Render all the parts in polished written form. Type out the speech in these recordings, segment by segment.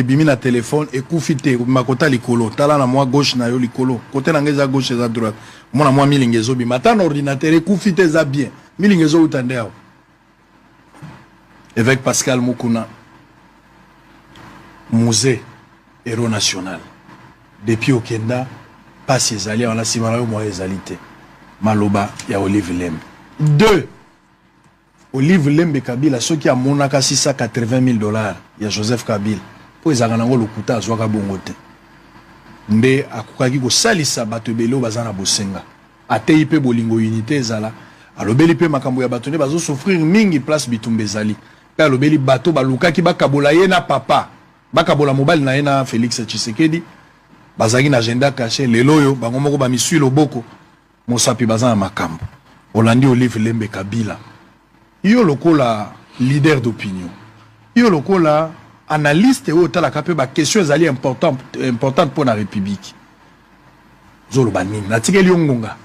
Bimi na téléphone et koufite makota likolo tala na moi gauche na yo likolo côté na ngeza gauche za droite mona moi milingezo bi mata na ordinateur et koufite za bien milingezo utandeo évêque Pascal Mukuna musée héros national depuis Okenda passe ezali on a simana yo moi ezalité maloba ya Olive Lembe 2 Olive Lembe Kabila ceux qui a monaka $680,000 ya Joseph Kabila po ezaka nango lokuta azwaka bongo te nde akokaki kosalisa bato ebele bazana bosenga atei pe bolingo unité ezala alobeli pe makambo ya bato nde bazo souffrir mingi place bitumba ezali pe alobeli bato balukaki bakabola ye na papa bakabola mobali na ye na Félix Tshisekedi bazaki na agenda caché lelo oyo bango moko bamisui loboko mosapi bazana makambo Olandi Olive Lembe Kabila yo lokola leader d'opinion yo lokola analyste ou tala kapé ba question ezali importante pour la République zolo banini natikeli ngonga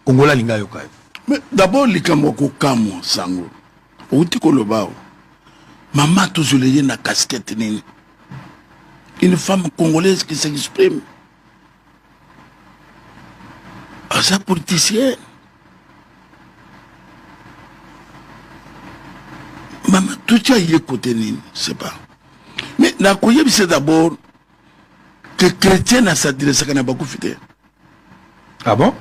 kongola linga yo kayo mais d'abord likambo ko kamo sango outi ko lobao maman toujours lié na casquette nini une femme congolaise qui s'exprime à sa politicienne maman tout ça y est côté nini c'est pas. Mais la Koyeb c'est d'abord que chrétien a s'adressé à beaucoup fidèles. Ah bon?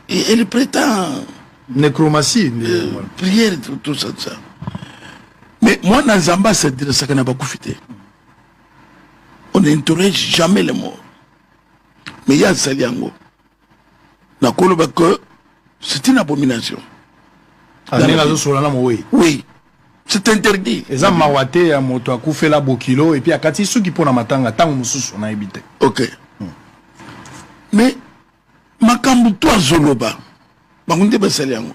Et elle prétend nécromancie, prière, tout ça, tout ça. Mais moi, dans Zamba, s'adresse à beaucoup fidèles. On n'interroge jamais les morts. Mais il y a Saliango. La Koloba que c'est une abomination. Oui. C'est interdit. Et ça mawate à moto akoufe la bokilo et puis akati ceux qui pona matanga tango mususu na ebite. OK. Mais makambu to azoloba. Bangunde basali yango.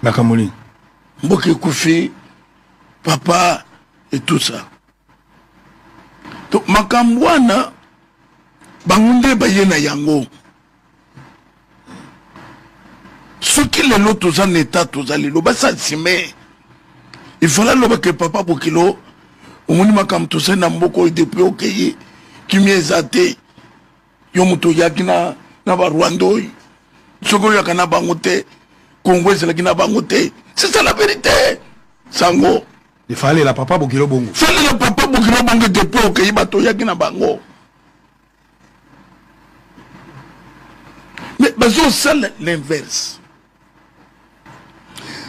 Makamuli. Mboke koufi papa et tout ça. Donc makambu wana bangunde bayena yango. Ce qui est l'autre en état, tous les loba ça il fallait loba que papa Bokilo, au moment comme tout ça, n'a beaucoup depuis ok, qui m'est zate, yomuto yakina, n'a pas Rwando, Soko yakana bangote, Congo c'est la kina bangote, c'est ça la vérité, Sango. Il fallait la papa Bokilo bongo. Il fallait la papa Bokilo bongo depuis ok, bato yakina bango. Mais bazo ça l'inverse.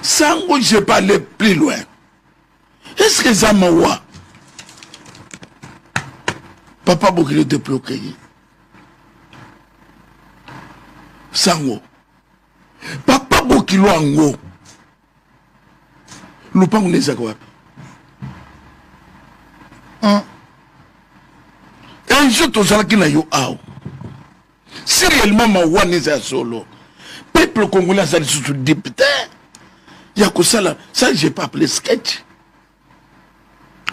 Sango, je peux aller plus loin. Est-ce que ça m'a oué? Papa Bokilo depuis au pays. Sango. Papa Bokilo ango. Nous pas on est à quoi? Un jour, tout ça qui n'a eu out. Si réellement ma oué n'est à solo, peuple congolais ça sous député. Il y a que ça là, ça j'ai pas appelé sketch.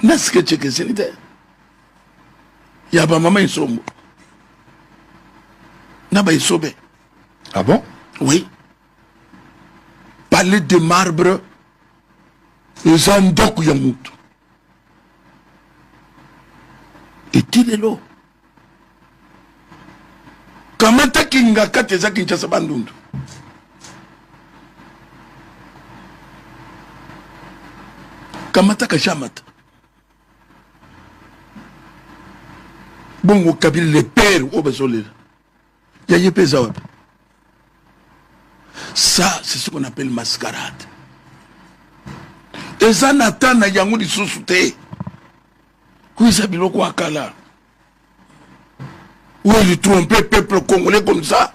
Na sketch que c'est l'idée. Il y a pas maman isombo. Na ba isobe. Ah bon? Oui. Parler de marbre, les andoku yamutu. Et il est là. Comment t'as kinga kate za kinchasa bandundu? Kamata Kashamata. Bon, au Kabila, les pères, au Basolé. Il y a des ça, c'est ce qu'on appelle mascarade. Et ça, Nathan, il y a des sous-soutés. Où ils s'habillent au Akala. Où ils trompent le peuple congolais comme ça.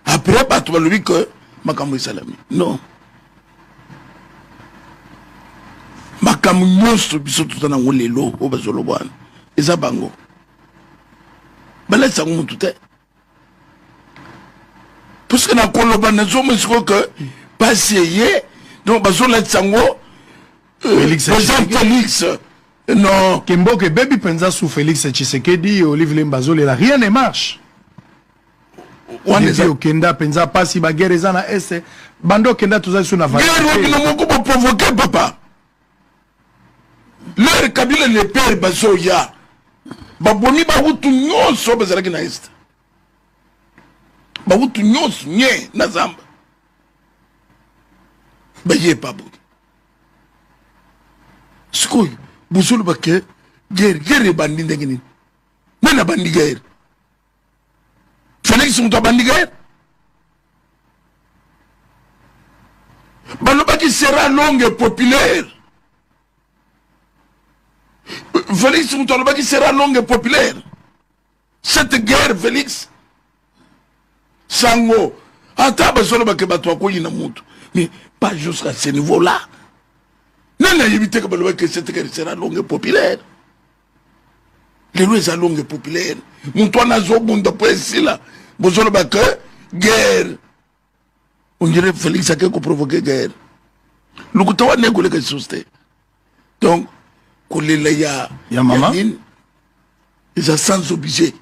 Après, tu vas lui dire que Makamou Salami. Non. Makamu nyonso biso tutana ngolelo o bazolo bwana eza bango balesa mutu te parce que na koloba na zomo siko que passer donc bazola tsango Félix non Kimboke baby penza sous Félix Tshisekedi Olive Lembe Bazolela rien ne marche on est au Kenda penza pasi bagere za na est bando Kenda tuza sur na guerre qui no moko provoquer papa leur Kabila le père bazoya babomi bahutu nyonso bazalaki na est bahutu nyonso nye na zamba baye pabo sikoyo buzulu bake guerre bandi ndenge nini nana bandi guerre Félix muto bandi guerre balobaki sera longue et populaire Félix muto balobaki sera longue et populaire cette guerre Félix sango ata bazolo bake bato akoyina mutu mais pas jusqu'à ce niveau là nana yebite que balobaki cette guerre sera longue et populaire les lois sont longues et populaires mutu anazo bunda po esila bozolo bake guerre on dirait Félix a quelque provoqué guerre. Le coup de n'est que susté. Donc, quand les ya maman, ils sont sans obligé.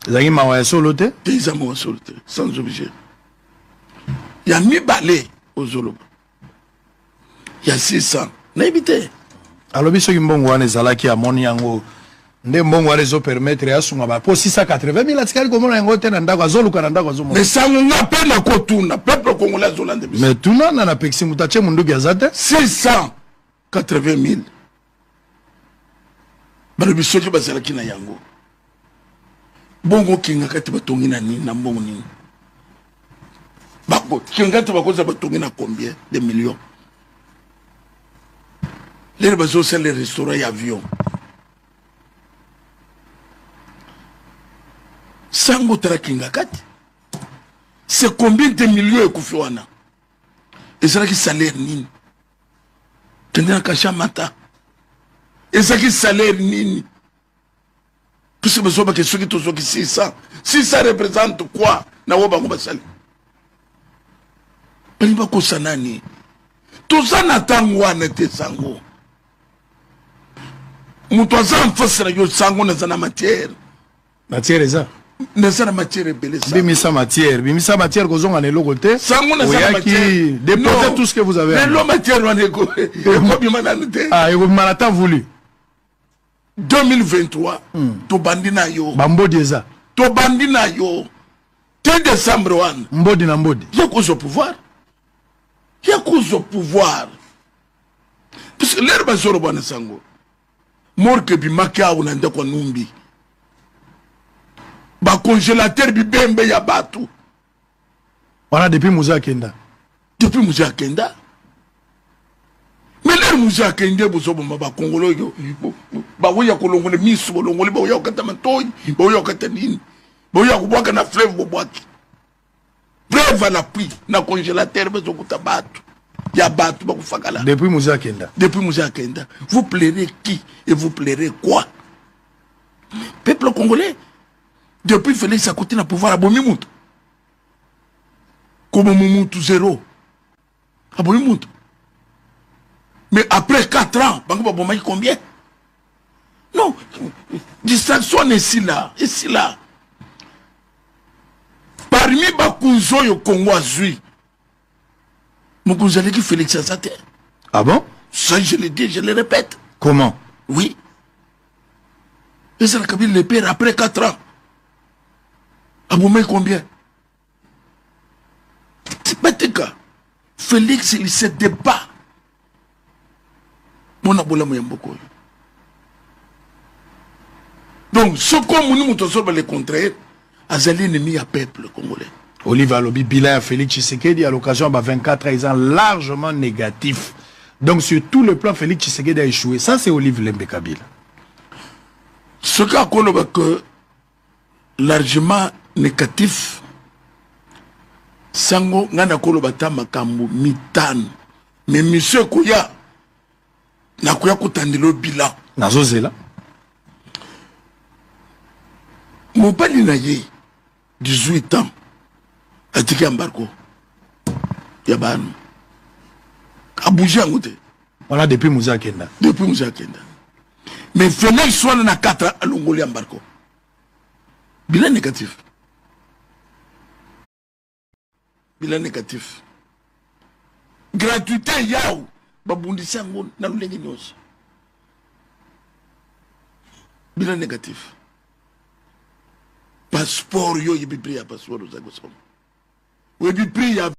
Ils ont ma soloté. Ils ont soloté, sans obligé. Il y a 1000 balais aux Zoloba. Il y a 600. N'habitez. Alors, il y a un bon qui a mon yango. Nde mbongo rezo permettre ya sunga ba po 680,000 atikali komona yango te na ndako azoluka na ndako azomo. Mais ça on appelle la kotuna peuple congolais zolande. Mais tuna na pexi mutache munduki azate 680,000. Balo bisoje bazala kina yango. Bongo kinga kati batongi na nini na mbongo nini. Bako kinga kati bakoza batongi na combien de millions. Les bazo c'est les restaurants et avions. Sango tarakinga kati c'est combien de millions ekufiwana ezalaki salaire nini tendena kasha mata ezalaki salaire nini puisque besoba ke soki to soki 600 représente quoi na wo bango basali bali bakosa nani tozana tango wana te sango mutu aza mfasira yo sango na zana matière eza Nesana matière belé ça. Bimisa matière kozonga ne lokote. Sango na matière. Déposez tout ce que vous avez. Mais l'eau matière on est quoi? Ah, et vous m'avez voulu. 2023. To bandina yo. Bambodi eza. To bandina yo. 3 décembre one. Mbodi na mbodi. Y'a cause au pouvoir. Y'a cause au pouvoir. Parce que l'herbe zoro bana sango. Morke bimaka unanda kwa numbi. Ba congélateur bibembe ya batu. Voilà depuis Moussa Kenda. Depuis Moussa Kenda. Mais l'air Moussa Kenda bozo ba Congolo yo. Ba woya kolongole misu bolongole ba woya kata mantoy, ba woya kata nini. Ba woya kubwaka na fleuve bobwaki. Preuve à l'appui na congélateur bezo kuta batu. Ya batu ba kufakala. Depuis Moussa Kenda. Depuis Moussa Kenda. Vous plairez qui et vous plairez quoi? Peuple congolais. Depuis Félix à côté na pouvoir abomi mutu. Comme mutu zéro. Abomi mutu. Mais après 4 ans, bango babomaki combien? Non, distraction est ici là, ici là. Parmi bakunzo yo Congo azui. Mukunzali qui Félix Azate. Ah bon? Ça je le dis, je le répète. Comment? Oui. Et ça le Kabila le père après 4 ans. Aboumé combien? C'est pas tes cas. Félix, il se débat. Mon aboula moyamboko. Donc, ce qu'on nous montre le contraire, Azali ennemi à peuple congolais. Olivier Alobi, bilan Félix Tshisekedi à l'occasion de 24 ans largement négatif. Donc, sur tout le plan, Félix Tshisekedi a échoué. Ça, c'est Olivier Lembe Kabila. Ce qu'a que largement négatif sango ngana kolobata makambo mitano mais monsieur Kouya na kuya kutandilo bilan nazozela mobali na ye 18 ans atiki embargo ya banu abouja ngote voilà depuis Moussa Kenda mais Félix soit na 4 ans alongoli embargo bilan négatif. Bilan négatif. Gratuité yao. Babundi sango na lulenge nyos. bilan négatif. Passeport, yo, il y a pris à passeport aux Agossom. Oui, il y a pris à.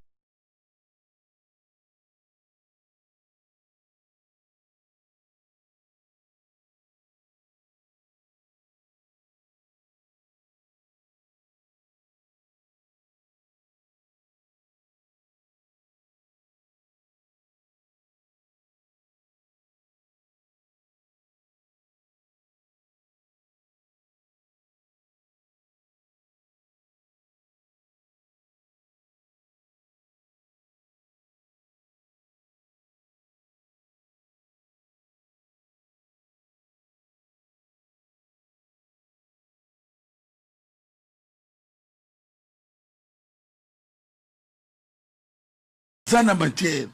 Ça n'a matière.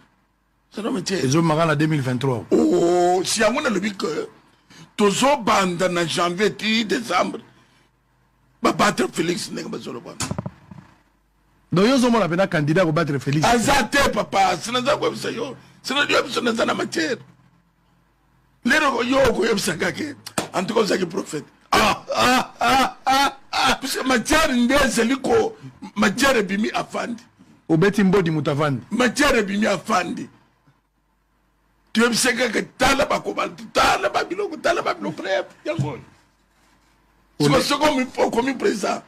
Ça n'a matière. Ils ont marqué en 2023. Oh, si on a le but que tous les bandes en janvier, décembre, va battre Félix Nengabazolo. Donc, ils ont appelé un candidat pour battre Félix. Azate, papa, c'est pas quoi ça yo. C'est pas ça dans la matière. Les yo ko yebsakake. En tout cas, c'est que prophète. Parce que matière ndeze liko matière bimi afandi. Obeti mbodi mutavandi. Matière bimi afandi. Tu yebsakake tala bakobal, tala babiloko prêt. Yango. C'est ce qu'on comme président.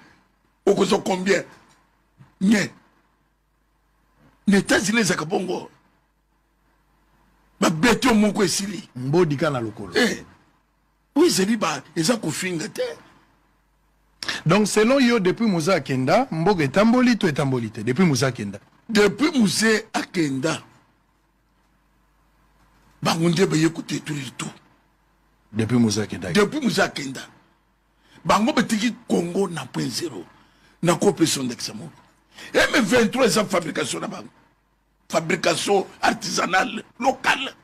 Au cause combien? Nye. N'États-Unis zakabongo. Ba beto moko esili. Mbodi kana lokolo. Oui, c'est dit ba eza kofinga te. Donc selon yo depuis Moussa Akenda, Mbogo etamboli to etambolite depuis Moussa Akenda. Depuis Moussa Akenda. Ba ngonde ba yekoute tout. Depuis Moussa Akenda. Depuis Moussa Akenda. Ba ngo betiki Congo na point zéro. Na coopération d'examen. M23 c'est fabrication là-bas. Fabrication artisanale locale.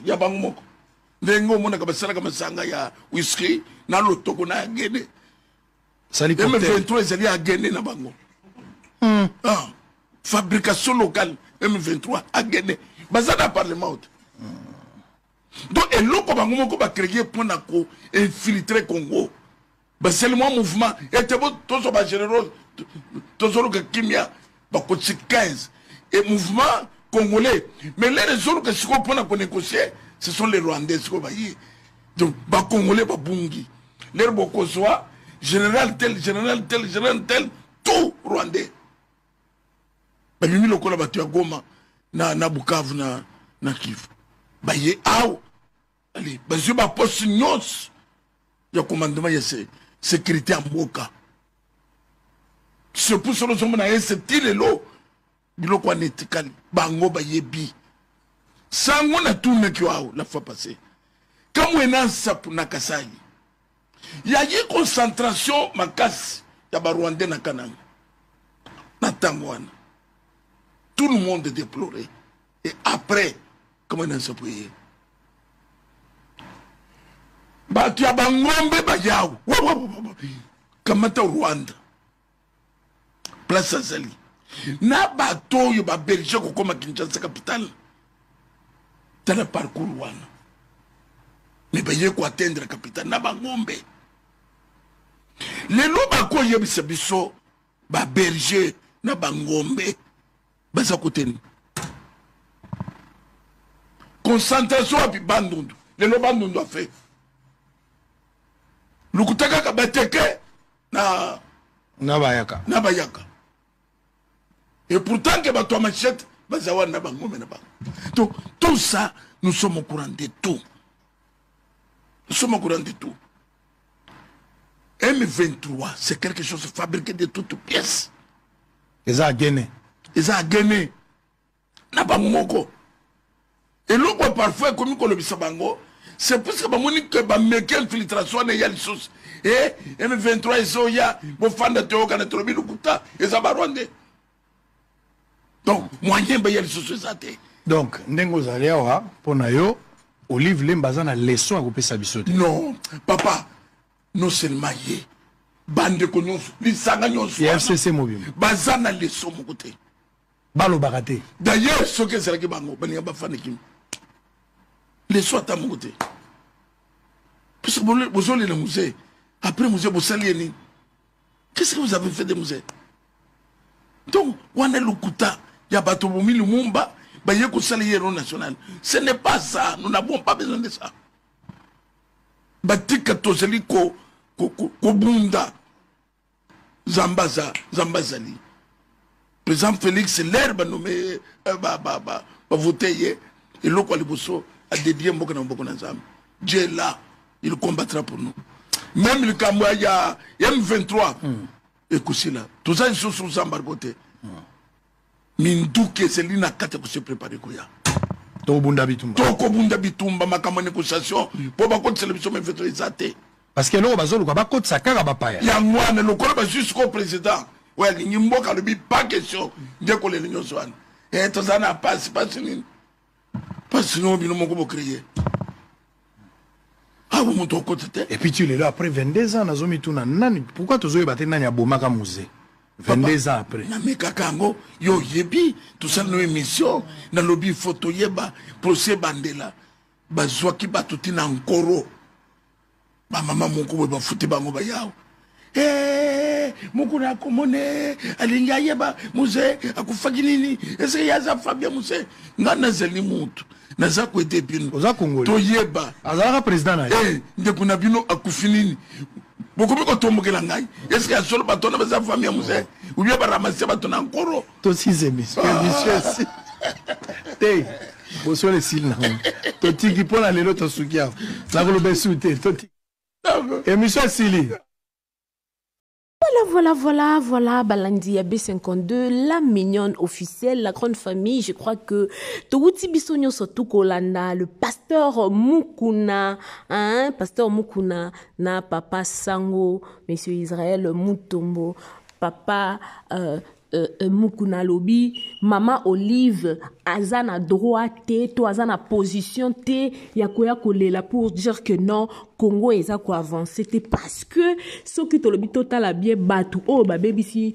Ya bango moko. Ndengo mona kabasala kama sanga ya whisky na lotoko na gene. Sali cocktail. M23 c'est à gene na bango. Fabrication locale M23 à gene. Bazana parlement. Donc et loko bango moko ba créer pour na ko infiltrer Congo. Ba seulement mouvement était bon tous ba généraux tous les kimia ba ko 15 et mouvement congolais mais les raisons que ce qu'on pour négocier ce sont les Rwandais ce qu'on va y donc ba congolais ba bungi les bokozoa général tel tout Rwandais ba mimi lokola ba tu Goma na Bukavu na Kivu ba ye aw allez ba je ba poste nyos ya commandement ya sécurité en Boka. C'est pour ça que nous avons ce l'eau. Biloko netikali. Bango ba yebi. Sango na tout meki wao la fois passée. Quand on a ça pour Nakasai. Il y a une concentration makasi. Il y a Rwandais na Kananga. Na Tangwana. Tout le monde est déploré. Et après, comment on a ça pour y tu as bangombe bayao kamata Rwanda place Azali na bato yo ba Belgique ko koma Kinshasa capitale dans le parcours wana mais baye ko atteindre capitale na bangombe le lo ba ko yebisa biso ba Belgique na bangombe baza koteni concentration api bandundu le lo bandundu a fait lukutaka kabateke na bayaka et pourtant que bato machette bazawa na bango mena ba donc tout ça nous sommes au courant de tout M23 c'est quelque chose fabriqué de toutes pièces ils a gagné na bango moko et l'autre parfois comme ko lobisa bango c'est pour ça que ba meke infiltration na yali sos et M23 isoya bo fanda teoka na trobi lukuta eza barwande donc moyen ba yali sos ezate donc ndengo zaliawa pona yo Olive Lembaza na leçon à couper sa bisote. Non papa non seulement yé bande ko nyonso lisanga nyonso FCC mobile bazana leçon mo côté balo baraté d'ailleurs ce que c'est que bango bani ba fane kim leçon ta mo côté parce Est-ce que vous allez le musée? Après le musée, vous allez. Qu'est-ce que vous avez fait des musées? Donc, on a le Kouta, il y a Batoboumi, le Mumba, il y a le héros national. Ce n'est pas ça, nous n'avons pas besoin de ça. Batika Tozeli Kobunda, Zambazali. Président Félix, l'herbe nommé, voter, et l'autre, a dédié beaucoup d'ensemble. Dieu est là, il combattra pour nous. Même le Cameroun, il y a M23. Écoutez là, tout ça, ils sont sous embargoté. Mindouke, c'est l'inakate pour se préparer. Tokobunda Bitumba. Tokobunda Bitumba, ma campagne de négociation, pour ma compte télévision, mais fait les parce que là, on va pas sakara bapaya. Il y a moi, le corps jusqu'au président. Ouais, il n'y a pas question de que l'Union soit. Et tout ça n'a pas, c'est pas sinon. Pas sinon, il nous a créé. Ah, vous montez au côté. Et puis tu es là après 22 ans, pourquoi tu as battu Nanya Bomaka Musée 22 ans après. Mais Kakango, yo yebi, tout ça nos émissions, dans le lobby photo yeba, procès Bandela, bazwa ki batuti na nkoro. Ba maman moko ba futi bango ba yao. Eh, moko na komone, alinga yeba, musée, akufaki nini? Est-ce que yaza Fabien Musée? Ngana zeli mutu. Naza ko ete bino. Oza Congolais. To yeba. Azara président na. Eh, ndekuna bino akufinini. Beaucoup de temps, est-ce qu'il y a solo bâton dans sa famille, ou bien ramasser bâton encore? Toi aussi, c'est monsieur. T'es, vous soyez les signes. Toi, tu qui prend la lélo, ton soukia. La volonté souté. Et monsieur Sili. Voilà, Balandia B52, la mignonne officielle, la grande famille. Je crois que Toguti Bisonyo Sotu Kolanda, le pasteur Mukuna, pasteur Mukuna, na papa Sango, monsieur Israël Mutombo, papa Mukuna Lobi, maman Olive, azana droite, to azana position te, yakoya kolela pour dire que non, Congo est à quoi avancer. C'était parce que ce qui te le dit total a bien battu. Oh, bah, baby, si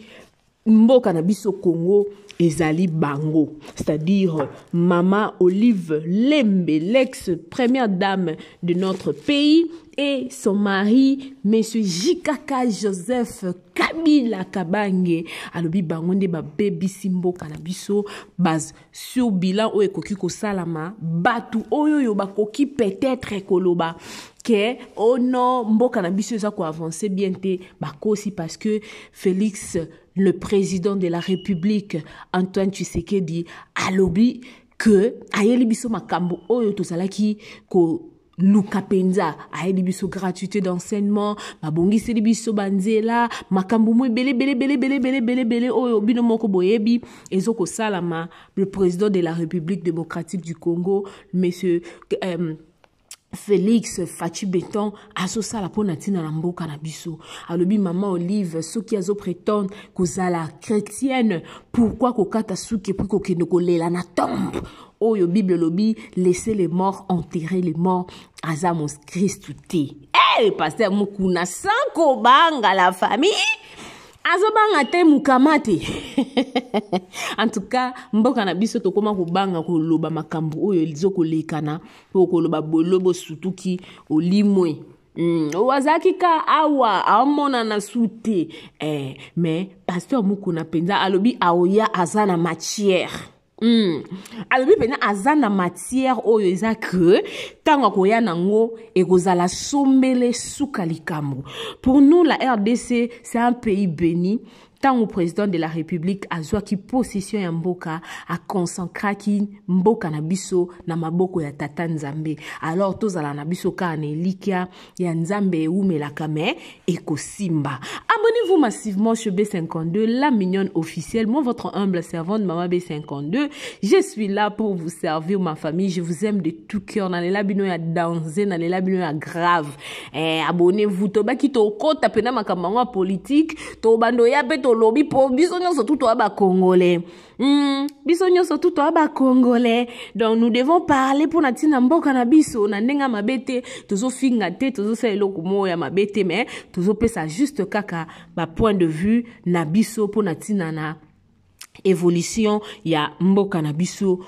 mboka na biso Congo ezali bango, c'est-à-dire Maman Olive Lembe, l'ex-première dame de notre pays, et son mari, Monsieur Jikaka Joseph Kabila Kabange, alobi bangonde ba baby simbo kanabiso base sur bilan o ekoki ko salama batu oyo yo bakoki peut-être koloba que oh non mboka na biso za ko avancer bien te bakosi parce que Félix le président de la République Antoine Tshisekedi alobi que ayeli biso makambo oyo tozalaki ko Luka Penza ayeli biso gratuité d'enseignement babongisi biso banzela makambo mo bele oyo bino moko boyebi ezoko salama. Le président de la République démocratique du Congo monsieur Félix Fachi Béton asosala pona tina na mboka na biso alobi Maman Olive soki azo prétendre kozala chrétienne pourquoi kokata suki puis kokende kolela na tombe oyo Bible lobi laissez les morts enterrer les morts azamos Christ te pasteur Mukuna sanko banga la famille azobanga te mukamate. En tout cas mboka na biso tokoma kobanga koloba makambo oyo lizoko lekana po koloba bolobo sutuki olimwe wazaki ka awa amona na sute mais pasteur Mukuna penza alobi aoya azana matière alobi pena azana matière oyo eza que tango koya nango ekozala sombele suka likambo. Pour nous la RDC c'est un pays béni. Tant au président de la République a qui position ya mboka a consacré ki mboka na biso na maboko ya tata Nzambe. Alors tozala na biso ka na elikia ya Nzambe umela kame ekosimba. Abonnez-vous massivement sur B52, la mignonne officielle. Moi votre humble servante Maman B52. Je suis là pour vous servir ma famille. Je vous aime de tout cœur. Dans les labino ya danser, dans les labino ya grave. Abonnez-vous to ba ki to kota pena makamangwa politique, to bando ya beto lobby pour biso nyonso tout aba congolais. Biso nyonso tout aba congolais. Donc nous devons parler pour natina mboka na biso na ndenga mabete tozo finga te tozo sa eloko moya mabete mais tozo pesa juste kaka ba point de vue na biso pour natina na évolution ya mboka na biso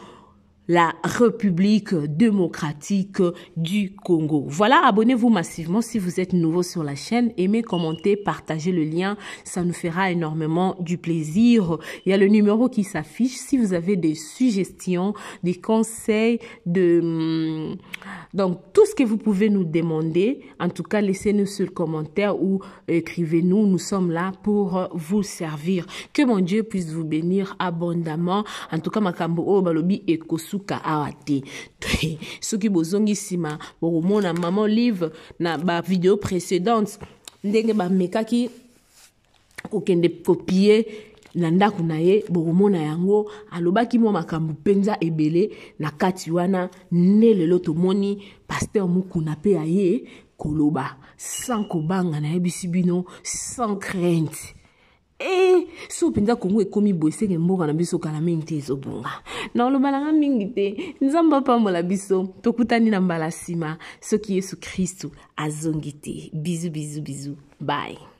la République démocratique du Congo. Voilà, abonnez-vous massivement si vous êtes nouveau sur la chaîne. Aimez, commentez, partagez le lien. Ça nous fera énormément du plaisir. Il y a le numéro qui s'affiche. Si vous avez des suggestions, des conseils, donc tout ce que vous pouvez nous demander, en tout cas, laissez-nous sur le commentaire ou écrivez-nous. Nous sommes là pour vous servir. Que mon Dieu puisse vous bénir abondamment. En tout cas, makambo o balobi ekosuka awate. Soki bozongi sima, boromona maman livre na ba vidéo précédente. Ndenge ba mekaki okende copier na ndako na ye boromona yango alobaki mo makambo penza ebele na kati wana ne lelo tomoni pasteur Mukuna pe aye koloba sans kobanga na yebisi bino sans crainte. So penza Kongo ekomi boesenge mboka na biso kala mingi te ezobunga na olobalanga mingi te nzamba pambola biso tokutani na mbala sima soki Yesu Kristu azongi te. Bisous bisous bisous, bye.